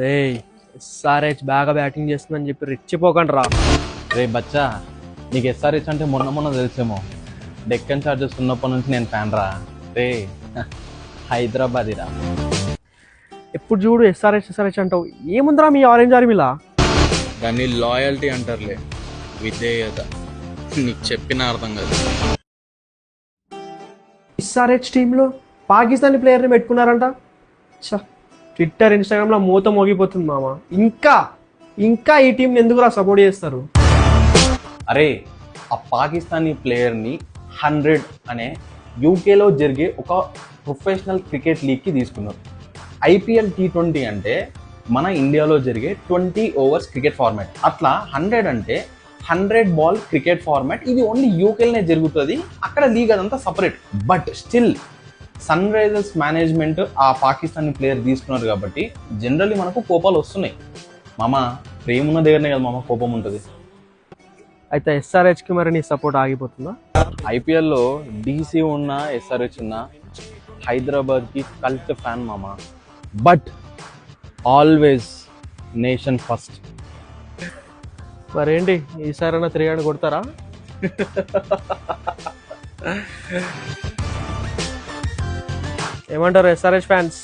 రే SRH బాగా batting చేస్తుందని చెప్పి రెచ్చిపోకండి రా. రే బచ్చా, నీకు ఎస్ఆర్హెచ్ అంటే మొన్న తెలిసేమో. డెక్కన్ చార్జెస్ ఉన్నప్పటి నుంచి నేను ఫ్యాన్ రా. రే హైదరాబాద్ రా. ఎప్పుడు చూడు ఎస్ఆర్హెచ్ అంటావు. ఏముందిరా మీ ఆరెంజ్ ఆర్మీలా? దాన్ని లాయల్టీ అంటారులే, విధేయత. నీకు చెప్పిన అర్థం కాదు. ఎస్ఆర్హెచ్ టీంలో పాకిస్తానీ ప్లేయర్ని పెట్టుకున్నారంట. ట్విట్టర్ ఇన్స్టాగ్రామ్లో మూత మోగిపోతుంది మామ. ఇంకా ఈ టీంని ఎందుకురా సపోర్ట్ చేస్తారు? అరే ఆ పాకిస్తానీ ప్లేయర్ని 100 అనే యూకేలో జరిగే ఒక ప్రొఫెషనల్ క్రికెట్ లీగ్కి తీసుకున్నారు. IPL T20 అంటే మన ఇండియాలో జరిగే 20 ఓవర్స్ క్రికెట్ ఫార్మాట్. అట్లా 100 అంటే 100 బాల్ క్రికెట్ ఫార్మాట్. ఇది ఓన్లీ యూకేలోనే జరుగుతుంది. అక్కడ లీగ్ అదంతా సపరేట్. But still Sunrisers management ఆ పాకిస్తానీ ప్లేయర్ తీసుకున్నారు కాబట్టి జనరల్లీ మనకు కోపాలు వస్తున్నాయి. మామ ప్రేమ ఉన్న దగ్గరనే కదా మామ కోపం ఉంటుంది. అయితే ఎస్ఆర్హెచ్కి మరి నీ సపోర్ట్ ఆగిపోతుందా? IPLలో DC ఉన్న SRH ఉన్న హైదరాబాద్కి కల్ట్ ఫ్యాన్ మామ. But always nation first. మరేంటి ఈసారైనా 3 కొడతారా? ఏమంటారు SRH ఫ్యాన్స్?